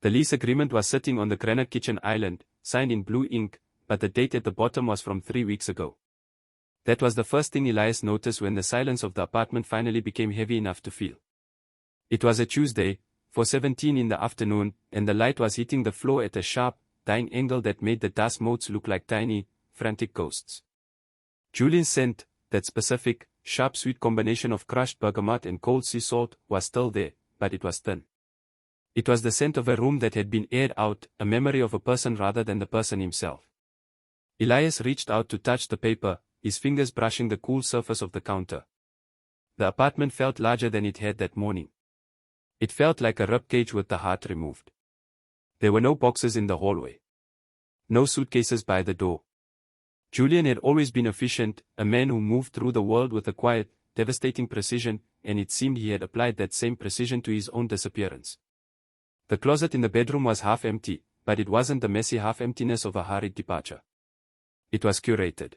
The lease agreement was sitting on the granite kitchen island, signed in blue ink, but the date at the bottom was from 3 weeks ago. That was the first thing Elias noticed when the silence of the apartment finally became heavy enough to feel. It was a Tuesday, 4:17 in the afternoon, and the light was hitting the floor at a sharp, dying angle that made the dust motes look like tiny, frantic ghosts. Julian's scent, that specific, sharp sweet combination of crushed bergamot and cold sea salt, was still there, but it was thin. It was the scent of a room that had been aired out, a memory of a person rather than the person himself. Elias reached out to touch the paper, his fingers brushing the cool surface of the counter. The apartment felt larger than it had that morning. It felt like a ribcage with the heart removed. There were no boxes in the hallway. No suitcases by the door. Julian had always been efficient, a man who moved through the world with a quiet, devastating precision, and it seemed he had applied that same precision to his own disappearance. The closet in the bedroom was half empty, but it wasn't the messy half-emptiness of a hurried departure. It was curated.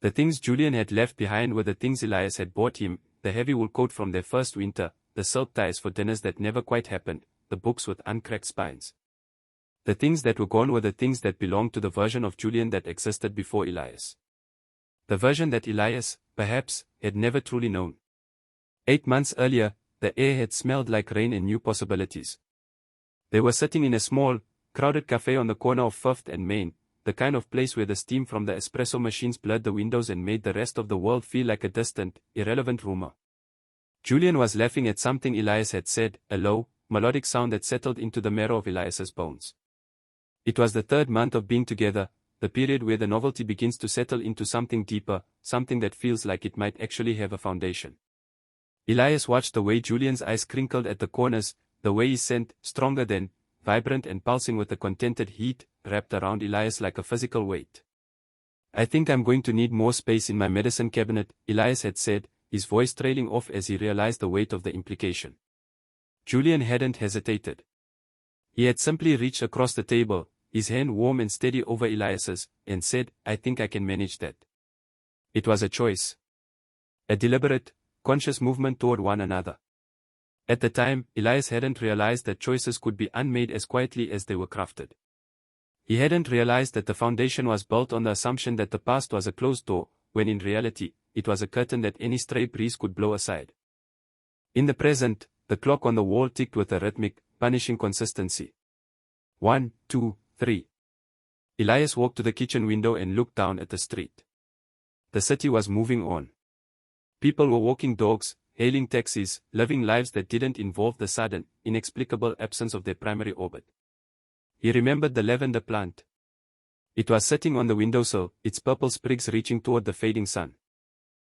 The things Julian had left behind were the things Elias had bought him, the heavy wool coat from their first winter, the silk ties for dinners that never quite happened, the books with uncracked spines. The things that were gone were the things that belonged to the version of Julian that existed before Elias. The version that Elias, perhaps, had never truly known. 8 months earlier, the air had smelled like rain and new possibilities. They were sitting in a small, crowded cafe on the corner of 5th and Main, the kind of place where the steam from the espresso machines blurred the windows and made the rest of the world feel like a distant, irrelevant rumor. Julian was laughing at something Elias had said, a low, melodic sound that settled into the marrow of Elias's bones. It was the 3rd month of being together, the period where the novelty begins to settle into something deeper, something that feels like it might actually have a foundation. Elias watched the way Julian's eyes crinkled at the corners, the way his scent, stronger than, vibrant and pulsing with a contented heat, wrapped around Elias like a physical weight. "I think I'm going to need more space in my medicine cabinet," Elias had said, his voice trailing off as he realized the weight of the implication. Julian hadn't hesitated. He had simply reached across the table, his hand warm and steady over Elias's, and said, "I think I can manage that." It was a choice. A deliberate, conscious movement toward one another. At the time, Elias hadn't realized that choices could be unmade as quietly as they were crafted. He hadn't realized that the foundation was built on the assumption that the past was a closed door, when in reality, it was a curtain that any stray breeze could blow aside. In the present, the clock on the wall ticked with a rhythmic, punishing consistency. 1, 2, 3. Elias walked to the kitchen window and looked down at the street. The city was moving on. People were walking dogs, hailing taxis, living lives that didn't involve the sudden, inexplicable absence of their primary orbit. He remembered the lavender plant. It was sitting on the windowsill, its purple sprigs reaching toward the fading sun.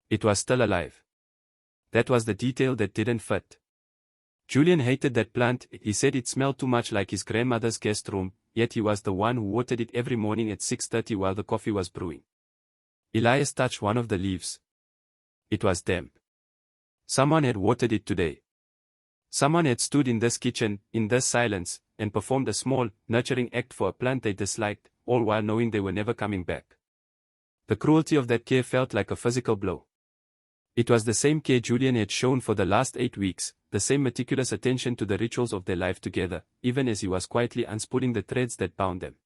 It was still alive. That was the detail that didn't fit. Julian hated that plant. He said it smelled too much like his grandmother's guest room, yet he was the one who watered it every morning at 6:30 while the coffee was brewing. Elias touched one of the leaves. It was damp. Someone had watered it today. Someone had stood in this kitchen, in this silence, and performed a small, nurturing act for a plant they disliked, all while knowing they were never coming back. The cruelty of that care felt like a physical blow. It was the same care Julian had shown for the last 8 weeks, the same meticulous attention to the rituals of their life together, even as he was quietly unspooling the threads that bound them.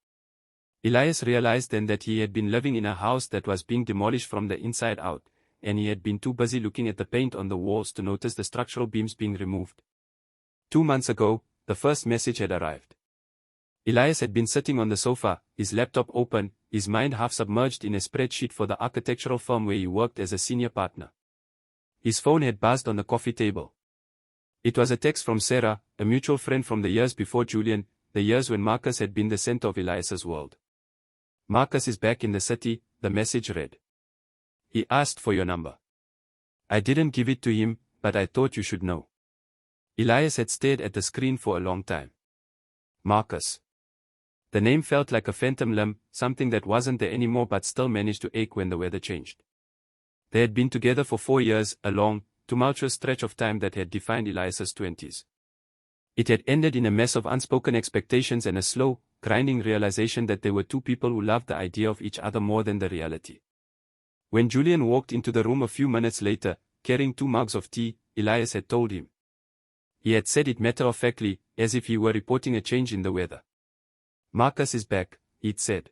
Elias realized then that he had been living in a house that was being demolished from the inside out, and he had been too busy looking at the paint on the walls to notice the structural beams being removed. 2 months ago, the first message had arrived. Elias had been sitting on the sofa, his laptop open, his mind half submerged in a spreadsheet for the architectural firm where he worked as a senior partner. His phone had buzzed on the coffee table. It was a text from Sarah, a mutual friend from the years before Julian, the years when Marcus had been the center of Elias's world. "Marcus is back in the city," the message read. "He asked for your number. I didn't give it to him, but I thought you should know." Elias had stared at the screen for a long time. Marcus. The name felt like a phantom limb, something that wasn't there anymore but still managed to ache when the weather changed. They had been together for 4 years, a long, tumultuous stretch of time that had defined Elias's 20s. It had ended in a mess of unspoken expectations and a slow, grinding realization that they were two people who loved the idea of each other more than the reality. When Julian walked into the room a few minutes later, carrying 2 mugs of tea, Elias had told him. He had said it matter-of-factly, as if he were reporting a change in the weather. "Marcus is back," he'd said.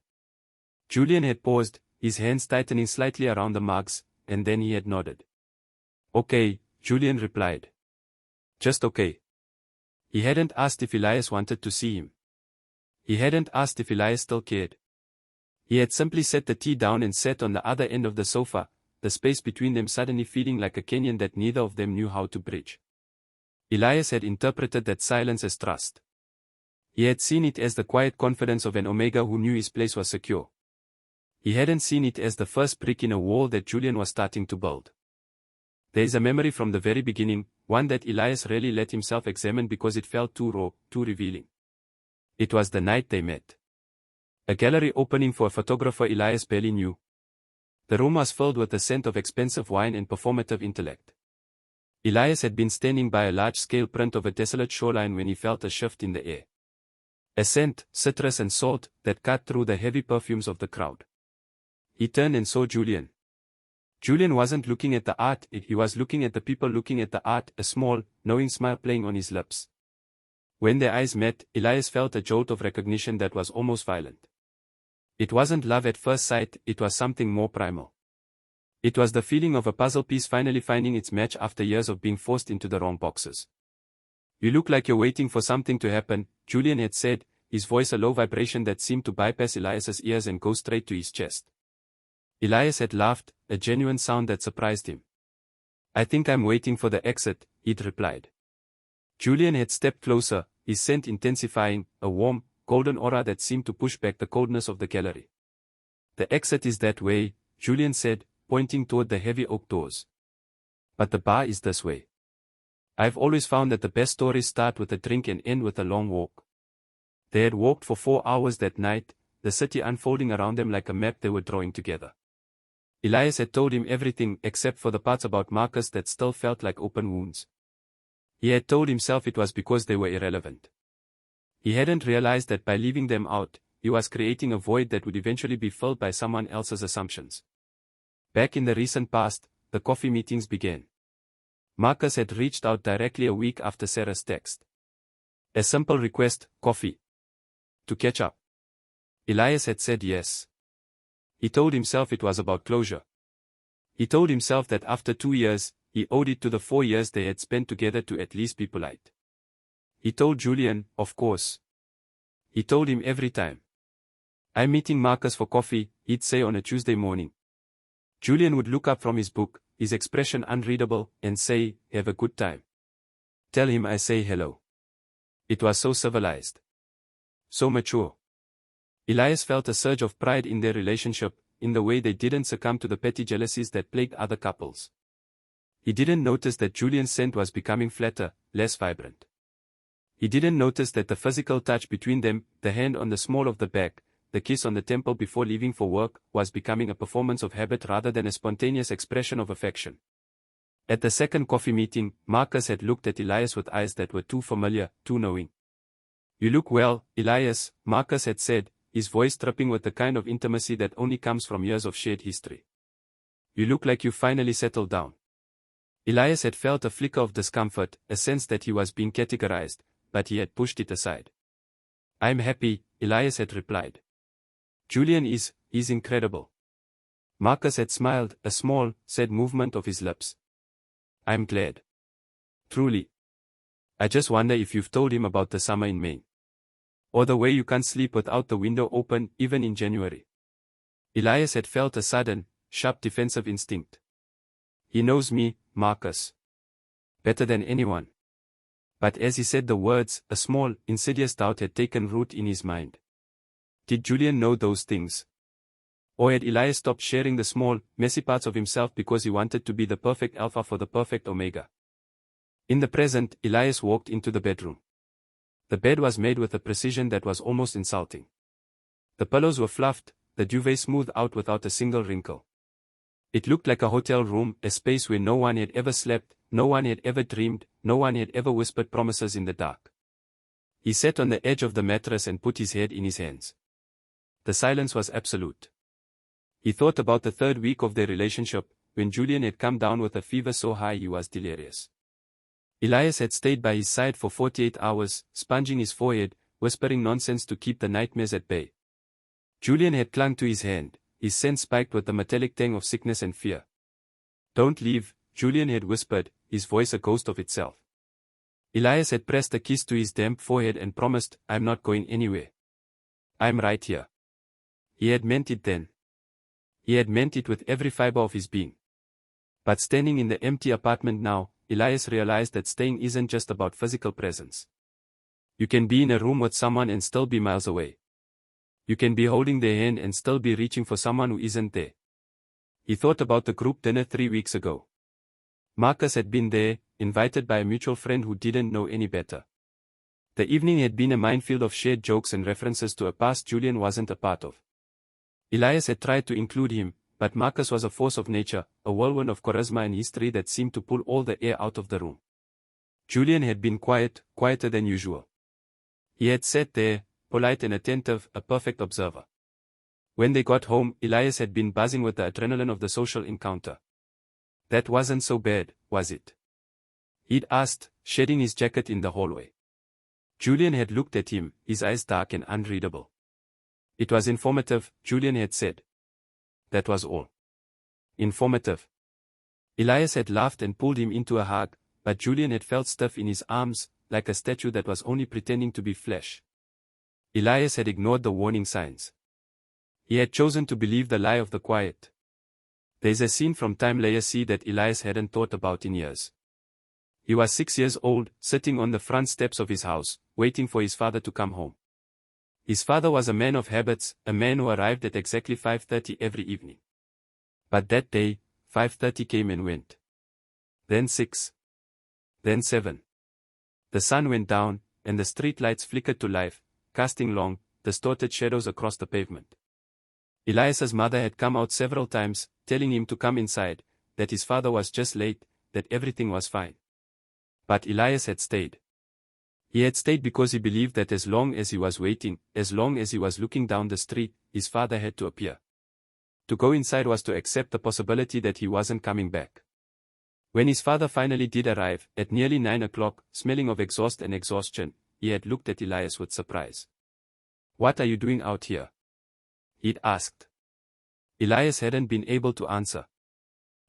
Julian had paused, his hands tightening slightly around the mugs, and then he had nodded. "Okay," Julian replied. "Just okay." He hadn't asked if Elias wanted to see him. He hadn't asked if Elias still cared. He had simply set the tea down and sat on the other end of the sofa, the space between them suddenly feeling like a canyon that neither of them knew how to bridge. Elias had interpreted that silence as trust. He had seen it as the quiet confidence of an Omega who knew his place was secure. He hadn't seen it as the first brick in a wall that Julian was starting to build. There is a memory from the very beginning, one that Elias rarely let himself examine because it felt too raw, too revealing. It was the night they met. A gallery opening for a photographer Elias barely knew. The room was filled with the scent of expensive wine and performative intellect. Elias had been standing by a large-scale print of a desolate shoreline when he felt a shift in the air. A scent, citrus and salt, that cut through the heavy perfumes of the crowd. He turned and saw Julian. Julian wasn't looking at the art, he was looking at the people looking at the art, a small, knowing smile playing on his lips. When their eyes met, Elias felt a jolt of recognition that was almost violent. It wasn't love at first sight, it was something more primal. It was the feeling of a puzzle piece finally finding its match after years of being forced into the wrong boxes. "You look like you're waiting for something to happen," Julian had said, his voice a low vibration that seemed to bypass Elias's ears and go straight to his chest. Elias had laughed, a genuine sound that surprised him. "I think I'm waiting for the exit," he'd replied. Julian had stepped closer, his scent intensifying, a warm, golden aura that seemed to push back the coldness of the gallery. "The exit is that way," Julian said, pointing toward the heavy oak doors. "But the bar is this way. I've always found that the best stories start with a drink and end with a long walk." They had walked for 4 hours that night, the city unfolding around them like a map they were drawing together. Elias had told him everything except for the parts about Marcus that still felt like open wounds. He had told himself it was because they were irrelevant. He hadn't realized that by leaving them out, he was creating a void that would eventually be filled by someone else's assumptions. Back in the recent past, the coffee meetings began. Marcus had reached out directly a week after Sarah's text. A simple request, coffee. To catch up. Elias had said yes. He told himself it was about closure. He told himself that after 2 years, he owed it to the 4 years they had spent together to at least be polite. He told Julian, of course. He told him every time. "I'm meeting Marcus for coffee," he'd say on a Tuesday morning. Julian would look up from his book, his expression unreadable, and say, "Have a good time. Tell him I say hello." It was so civilized. So mature. Elias felt a surge of pride in their relationship, in the way they didn't succumb to the petty jealousies that plagued other couples. He didn't notice that Julian's scent was becoming flatter, less vibrant. He didn't notice that the physical touch between them, the hand on the small of the back, the kiss on the temple before leaving for work, was becoming a performance of habit rather than a spontaneous expression of affection. At the second coffee meeting, Marcus had looked at Elias with eyes that were too familiar, too knowing. "You look well, Elias," Marcus had said, his voice dripping with the kind of intimacy that only comes from years of shared history. "You look like you finally settled down." Elias had felt a flicker of discomfort, a sense that he was being categorized, but he had pushed it aside. "I'm happy," Elias had replied. "Julian is incredible." Marcus had smiled, a small, sad movement of his lips. "I'm glad. Truly. I just wonder if you've told him about the summer in Maine. Or the way you can't sleep without the window open, even in January." Elias had felt a sudden, sharp defensive instinct. "He knows me, Marcus. Better than anyone." But as he said the words, a small, insidious doubt had taken root in his mind. Did Julian know those things? Or had Elias stopped sharing the small, messy parts of himself because he wanted to be the perfect alpha for the perfect omega? In the present, Elias walked into the bedroom. The bed was made with a precision that was almost insulting. The pillows were fluffed, the duvet smoothed out without a single wrinkle. It looked like a hotel room, a space where no one had ever slept, no one had ever dreamed, no one had ever whispered promises in the dark. He sat on the edge of the mattress and put his head in his hands. The silence was absolute. He thought about the 3rd week of their relationship, when Julian had come down with a fever so high he was delirious. Elias had stayed by his side for 48 hours, sponging his forehead, whispering nonsense to keep the nightmares at bay. Julian had clung to his hand, his sense spiked with the metallic tang of sickness and fear. "Don't leave," Julian had whispered, his voice a ghost of itself. Elias had pressed a kiss to his damp forehead and promised, "I'm not going anywhere. I'm right here." He had meant it then. He had meant it with every fiber of his being. But standing in the empty apartment now, Elias realized that staying isn't just about physical presence. You can be in a room with someone and still be miles away. You can be holding their hand and still be reaching for someone who isn't there. He thought about the group dinner 3 weeks ago. Marcus had been there, invited by a mutual friend who didn't know any better. The evening had been a minefield of shared jokes and references to a past Julian wasn't a part of. Elias had tried to include him, but Marcus was a force of nature, a whirlwind of charisma and history that seemed to pull all the air out of the room. Julian had been quiet, quieter than usual. He had sat there, polite and attentive, a perfect observer. When they got home, Elias had been buzzing with the adrenaline of the social encounter. "That wasn't so bad, was it?" he'd asked, shedding his jacket in the hallway. Julian had looked at him, his eyes dark and unreadable. "It was informative," Julian had said. That was all. Informative. Elias had laughed and pulled him into a hug, but Julian had felt stiff in his arms, like a statue that was only pretending to be flesh. Elias had ignored the warning signs. He had chosen to believe the lie of the quiet. There's a scene from Time Layer C that Elias hadn't thought about in years. He was 6 years old, sitting on the front steps of his house, waiting for his father to come home. His father was a man of habits, a man who arrived at exactly 5:30 every evening. But that day, 5:30 came and went. Then 6. Then 7. The sun went down, and the street lights flickered to life, casting long, distorted shadows across the pavement. Elias's mother had come out several times, telling him to come inside, that his father was just late, that everything was fine. But Elias had stayed. He had stayed because he believed that as long as he was waiting, as long as he was looking down the street, his father had to appear. To go inside was to accept the possibility that he wasn't coming back. When his father finally did arrive, at nearly 9 o'clock, smelling of exhaust and exhaustion, he had looked at Elias with surprise. "What are you doing out here?" he'd asked. Elias hadn't been able to answer.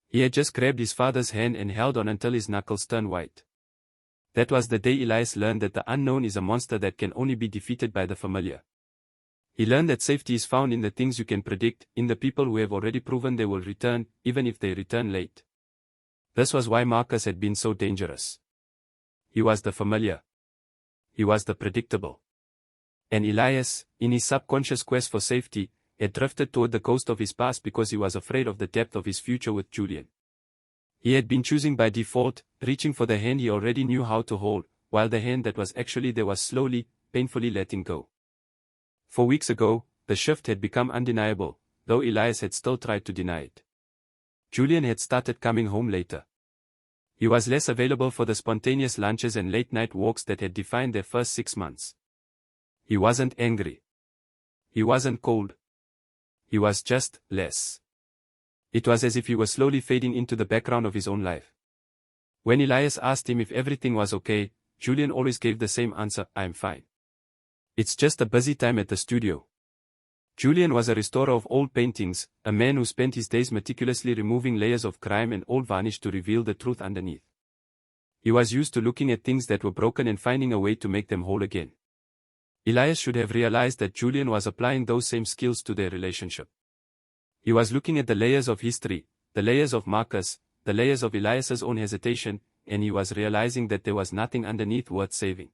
He had just grabbed his father's hand and held on until his knuckles turned white. That was the day Elias learned that the unknown is a monster that can only be defeated by the familiar. He learned that safety is found in the things you can predict, in the people who have already proven they will return, even if they return late. This was why Marcus had been so dangerous. He was the familiar. He was the predictable. And Elias, in his subconscious quest for safety, had drifted toward the coast of his past because he was afraid of the depth of his future with Julian. He had been choosing by default, reaching for the hand he already knew how to hold, while the hand that was actually there was slowly, painfully letting go. 4 weeks ago, the shift had become undeniable, though Elias had still tried to deny it. Julian had started coming home later. He was less available for the spontaneous lunches and late-night walks that had defined their first 6 months. He wasn't angry. He wasn't cold. He was just less. It was as if he was slowly fading into the background of his own life. When Elias asked him if everything was okay, Julian always gave the same answer, "I'm fine. It's just a busy time at the studio." Julian was a restorer of old paintings, a man who spent his days meticulously removing layers of grime and old varnish to reveal the truth underneath. He was used to looking at things that were broken and finding a way to make them whole again. Elias should have realized that Julian was applying those same skills to their relationship. He was looking at the layers of history, the layers of Marcus, the layers of Elias's own hesitation, and he was realizing that there was nothing underneath worth saving.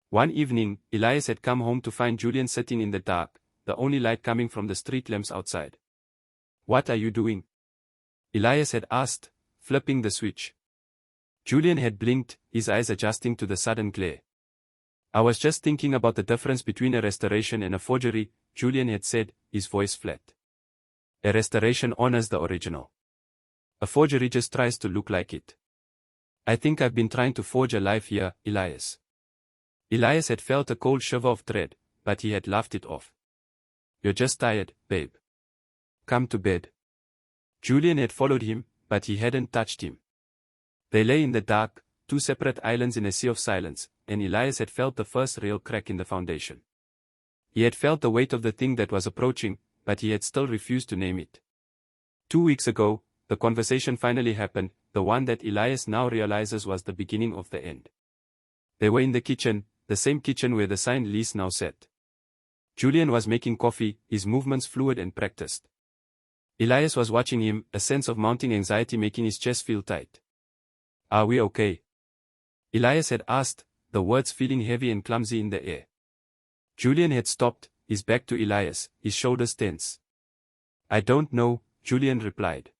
One evening, Elias had come home to find Julian sitting in the dark, the only light coming from the street lamps outside. "What are you doing?" Elias had asked, flipping the switch. Julian had blinked, his eyes adjusting to the sudden glare. "I was just thinking about the difference between a restoration and a forgery," Julian had said, his voice flat. A restoration honors the original. A forgery just tries to look like it. "I think I've been trying to forge a life here, Elias." Elias had felt a cold shiver of dread, but he had laughed it off. "You're just tired, babe. Come to bed." Julian had followed him, but he hadn't touched him. They lay in the dark, two separate islands in a sea of silence, and Elias had felt the first real crack in the foundation. He had felt the weight of the thing that was approaching, but he had still refused to name it. 2 weeks ago, the conversation finally happened, the one that Elias now realizes was the beginning of the end. They were in the kitchen, the same kitchen where the sign Lease now sat. Julian was making coffee, his movements fluid and practiced. Elias was watching him, a sense of mounting anxiety making his chest feel tight. "Are we okay?" Elias had asked, the words feeling heavy and clumsy in the air. Julian had stopped, his back to Elias, his shoulders tense. "I don't know," Julian replied.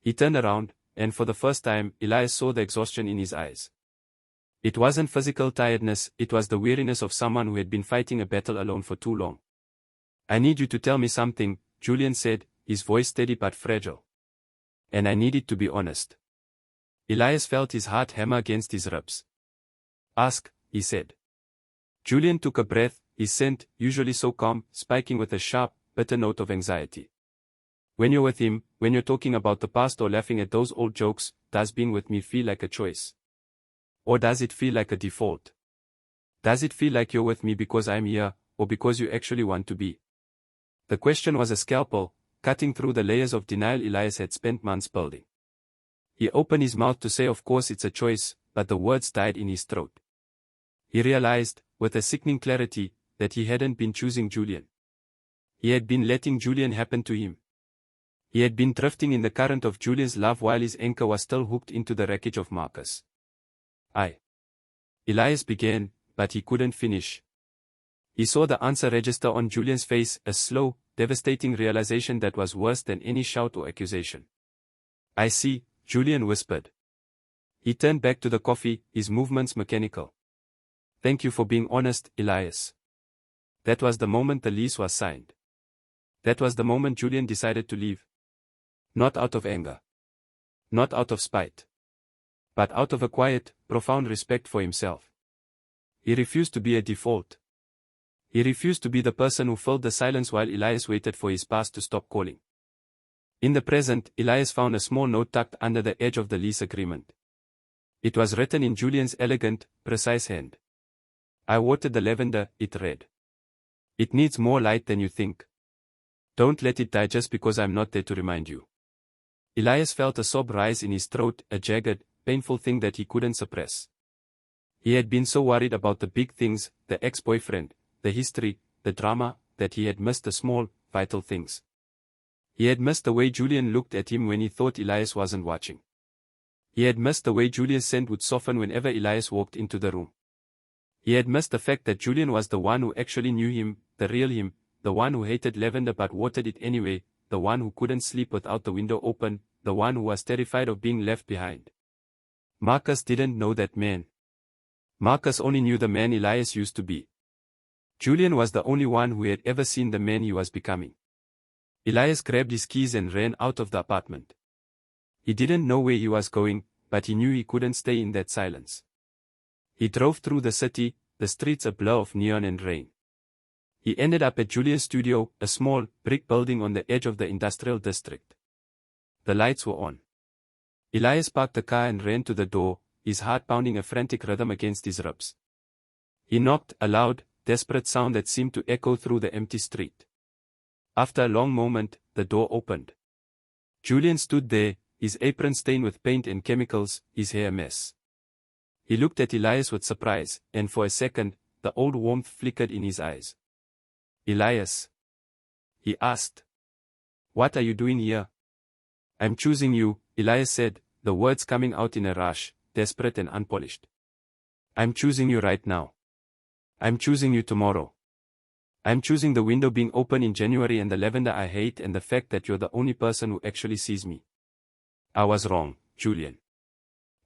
He turned around, and for the first time, Elias saw the exhaustion in his eyes. It wasn't physical tiredness, it was the weariness of someone who had been fighting a battle alone for too long. "I need you to tell me something," Julian said, his voice steady but fragile. "And I need it to be honest." Elias felt his heart hammer against his ribs. "Ask," he said. Julian took a breath, his scent, usually so calm, spiking with a sharp, bitter note of anxiety. "When you're with him, when you're talking about the past or laughing at those old jokes, does being with me feel like a choice? Or does it feel like a default? Does it feel like you're with me because I'm here, or because you actually want to be?" The question was a scalpel, cutting through the layers of denial Elias had spent months building. He opened his mouth to say of course it's a choice, but the words died in his throat. He realized, with a sickening clarity, that he hadn't been choosing Julian. He had been letting Julian happen to him. He had been drifting in the current of Julian's love while his anchor was still hooked into the wreckage of Marcus. Elias began, but he couldn't finish. He saw the answer register on Julian's face, a slow, devastating realization that was worse than any shout or accusation. "I see," Julian whispered. He turned back to the coffee, his movements mechanical. "Thank you for being honest, Elias." That was the moment the lease was signed. That was the moment Julian decided to leave. Not out of anger. Not out of spite. But out of a quiet, profound respect for himself. He refused to be a default. He refused to be the person who filled the silence while Elias waited for his past to stop calling. In the present, Elias found a small note tucked under the edge of the lease agreement. It was written in Julian's elegant, precise hand. "I watered the lavender," it read. "It needs more light than you think. Don't let it die just because I'm not there to remind you." Elias felt a sob rise in his throat, a jagged, painful thing that he couldn't suppress. He had been so worried about the big things, the ex-boyfriend, the history, the drama, that he had missed the small, vital things. He had missed the way Julian looked at him when he thought Elias wasn't watching. He had missed the way Julian's scent would soften whenever Elias walked into the room. He had missed the fact that Julian was the one who actually knew him, the real him, the one who hated lavender but watered it anyway, the one who couldn't sleep without the window open, the one who was terrified of being left behind. Marcus didn't know that man. Marcus only knew the man Elias used to be. Julian was the only one who had ever seen the man he was becoming. Elias grabbed his keys and ran out of the apartment. He didn't know where he was going, but he knew he couldn't stay in that silence. He drove through the city, the streets a blur of neon and rain. He ended up at Julian's studio, a small, brick building on the edge of the industrial district. The lights were on. Elias parked the car and ran to the door, his heart pounding a frantic rhythm against his ribs. He knocked, a loud, desperate sound that seemed to echo through the empty street. After a long moment, the door opened. Julian stood there, his apron stained with paint and chemicals, his hair a mess. He looked at Elias with surprise, and for a second, the old warmth flickered in his eyes. "Elias?" he asked. "What are you doing here?" "I'm choosing you," Elias said, the words coming out in a rush, desperate and unpolished. "I'm choosing you right now. I'm choosing you tomorrow. I'm choosing the window being open in January and the lavender I hate and the fact that you're the only person who actually sees me." I was wrong, Julian.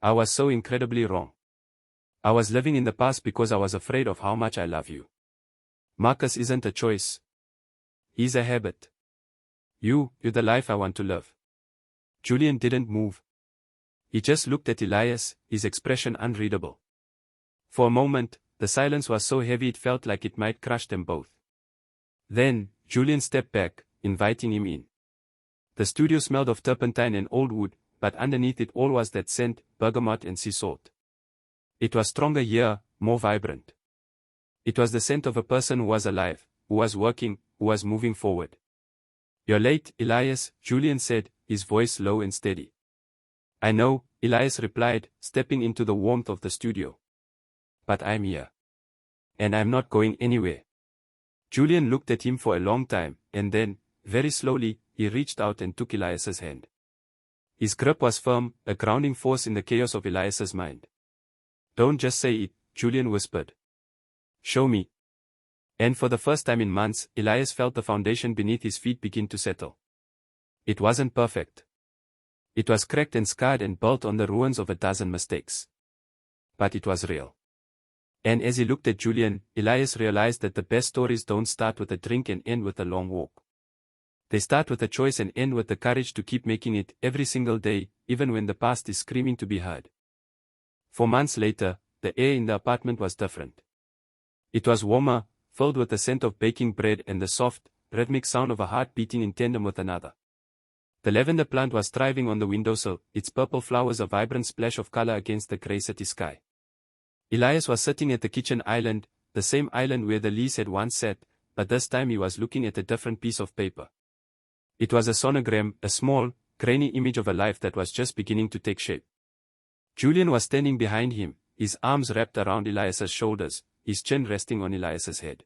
I was so incredibly wrong. I was living in the past because I was afraid of how much I love you. Marcus isn't a choice. He's a habit. You're the life I want to live. Julian didn't move. He just looked at Elias, his expression unreadable. For a moment, the silence was so heavy it felt like it might crush them both. Then, Julian stepped back, inviting him in. The studio smelled of turpentine and old wood, but underneath it all was that scent, bergamot and sea salt. It was stronger here, more vibrant. It was the scent of a person who was alive, who was working, who was moving forward. "You're late, Elias," Julian said, his voice low and steady. "I know," Elias replied, stepping into the warmth of the studio. "But I'm here. And I'm not going anywhere." Julian looked at him for a long time, and then, very slowly, he reached out and took Elias's hand. His grip was firm, a grounding force in the chaos of Elias's mind. "Don't just say it," Julian whispered. "Show me." And for the first time in months, Elias felt the foundation beneath his feet begin to settle. It wasn't perfect. It was cracked and scarred and built on the ruins of a dozen mistakes. But it was real. And as he looked at Julian, Elias realized that the best stories don't start with a drink and end with a long walk. They start with a choice and end with the courage to keep making it every single day, even when the past is screaming to be heard. 4 months later, the air in the apartment was different. It was warmer, filled with the scent of baking bread and the soft, rhythmic sound of a heart beating in tandem with another. The lavender plant was thriving on the windowsill, its purple flowers a vibrant splash of color against the grey city sky. Elias was sitting at the kitchen island, the same island where the Lease had once sat, but this time he was looking at a different piece of paper. It was a sonogram, a small, grainy image of a life that was just beginning to take shape. Julian was standing behind him, his arms wrapped around Elias's shoulders, his chin resting on Elias's head.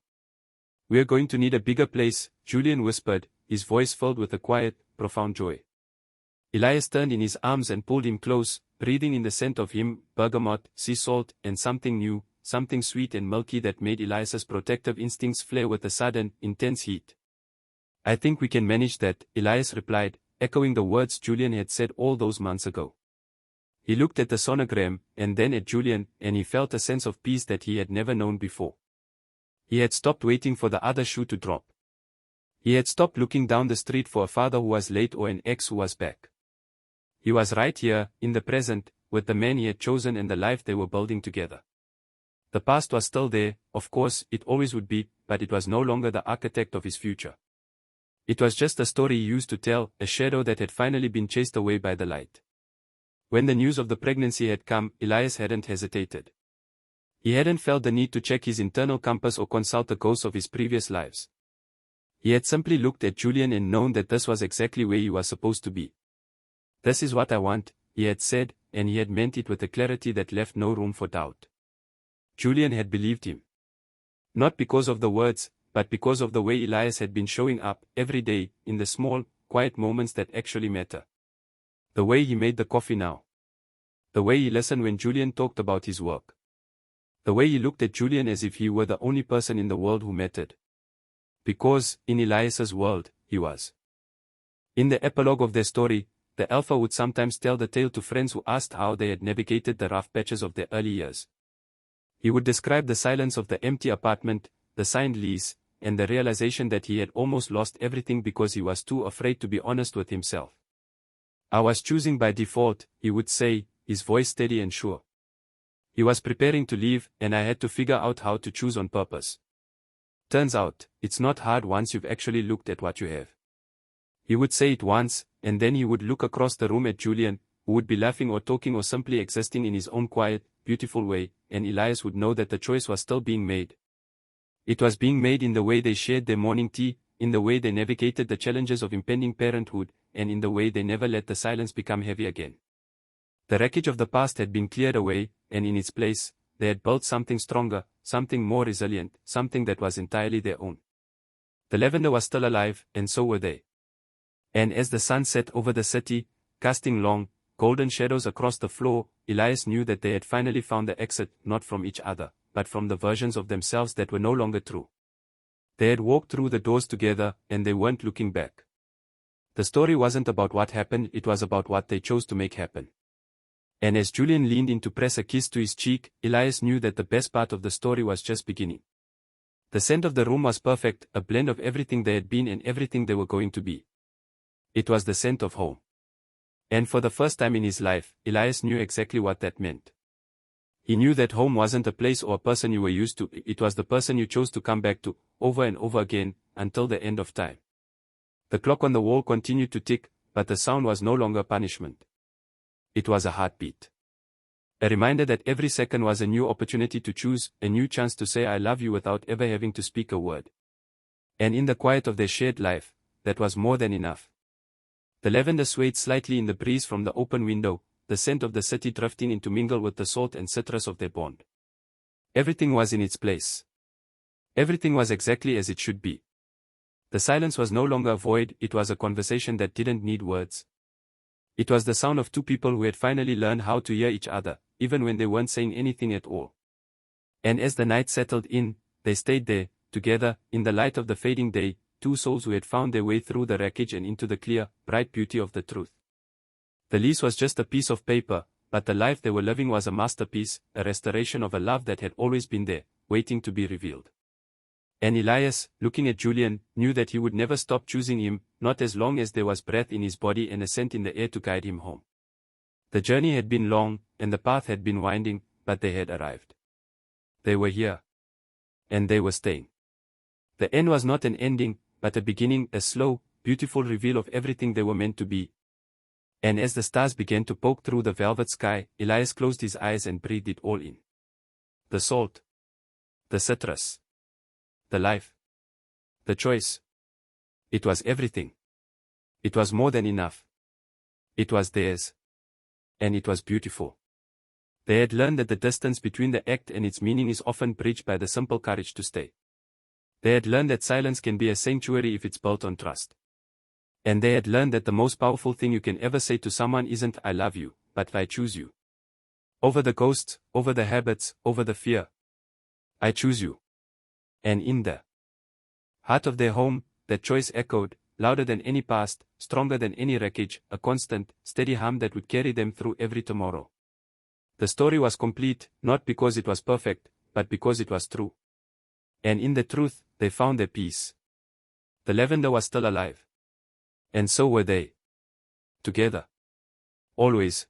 "We're going to need a bigger place," Julian whispered, his voice filled with a quiet, profound joy. Elias turned in his arms and pulled him close, breathing in the scent of him, bergamot, sea salt, and something new, something sweet and milky that made Elias's protective instincts flare with a sudden, intense heat. "I think we can manage that," Elias replied, echoing the words Julian had said all those months ago. He looked at the sonogram, and then at Julian, and he felt a sense of peace that he had never known before. He had stopped waiting for the other shoe to drop. He had stopped looking down the street for a father who was late or an ex who was back. He was right here, in the present, with the man he had chosen and the life they were building together. The past was still there, of course, it always would be, but it was no longer the architect of his future. It was just a story he used to tell, a shadow that had finally been chased away by the light. When the news of the pregnancy had come, Elias hadn't hesitated. He hadn't felt the need to check his internal compass or consult the ghosts of his previous lives. He had simply looked at Julian and known that this was exactly where he was supposed to be. "This is what I want," he had said, and he had meant it with a clarity that left no room for doubt. Julian had believed him. Not because of the words, but because of the way Elias had been showing up, every day, in the small, quiet moments that actually matter. The way he made the coffee now. The way he listened when Julian talked about his work. The way he looked at Julian as if he were the only person in the world who mattered. Because, in Elias's world, he was. In the epilogue of their story, the alpha would sometimes tell the tale to friends who asked how they had navigated the rough patches of their early years. He would describe the silence of the empty apartment, the signed lease, and the realization that he had almost lost everything because he was too afraid to be honest with himself. "I was choosing by default," he would say, his voice steady and sure. He was preparing to leave, and I had to figure out how to choose on purpose. Turns out, it's not hard once you've actually looked at what you have. He would say it once, and then he would look across the room at Julian, who would be laughing or talking or simply existing in his own quiet, beautiful way, and Elias would know that the choice was still being made. It was being made in the way they shared their morning tea, in the way they navigated the challenges of impending parenthood, and in the way they never let the silence become heavy again. The wreckage of the past had been cleared away, and in its place, they had built something stronger, something more resilient, something that was entirely their own. The lavender was still alive, and so were they. And as the sun set over the city, casting long, golden shadows across the floor, Elias knew that they had finally found the exit, not from each other, but from the versions of themselves that were no longer true. They had walked through the doors together, and they weren't looking back. The story wasn't about what happened, it was about what they chose to make happen. And as Julian leaned in to press a kiss to his cheek, Elias knew that the best part of the story was just beginning. The scent of the room was perfect, a blend of everything they had been and everything they were going to be. It was the scent of home. And for the first time in his life, Elias knew exactly what that meant. He knew that home wasn't a place or a person you were used to, it was the person you chose to come back to, over and over again, until the end of time. The clock on the wall continued to tick, but the sound was no longer punishment. It was a heartbeat. A reminder that every second was a new opportunity to choose, a new chance to say I love you without ever having to speak a word. And in the quiet of their shared life, that was more than enough. The lavender swayed slightly in the breeze from the open window, the scent of the city drifting in to mingle with the salt and citrus of their bond. Everything was in its place. Everything was exactly as it should be. The silence was no longer a void, it was a conversation that didn't need words. It was the sound of two people who had finally learned how to hear each other, even when they weren't saying anything at all. And as the night settled in, they stayed there, together, in the light of the fading day, two souls who had found their way through the wreckage and into the clear, bright beauty of the truth. The lease was just a piece of paper, but the life they were living was a masterpiece, a restoration of a love that had always been there, waiting to be revealed. And Elias, looking at Julian, knew that he would never stop choosing him, not as long as there was breath in his body and a scent in the air to guide him home. The journey had been long, and the path had been winding, but they had arrived. They were here. And they were staying. The end was not an ending, but a beginning, a slow, beautiful reveal of everything they were meant to be. And as the stars began to poke through the velvet sky, Elias closed his eyes and breathed it all in. The salt. The citrus. The life. The choice. It was everything. It was more than enough. It was theirs. And it was beautiful. They had learned that the distance between the act and its meaning is often bridged by the simple courage to stay. They had learned that silence can be a sanctuary if it's built on trust. And they had learned that the most powerful thing you can ever say to someone isn't I love you, but I choose you. Over the ghosts, over the habits, over the fear. I choose you. And in the heart of their home, that choice echoed, louder than any past, stronger than any wreckage, a constant, steady hum that would carry them through every tomorrow. The story was complete, not because it was perfect, but because it was true. And in the truth, they found their peace. The lavender was still alive. And so were they. Together. Always.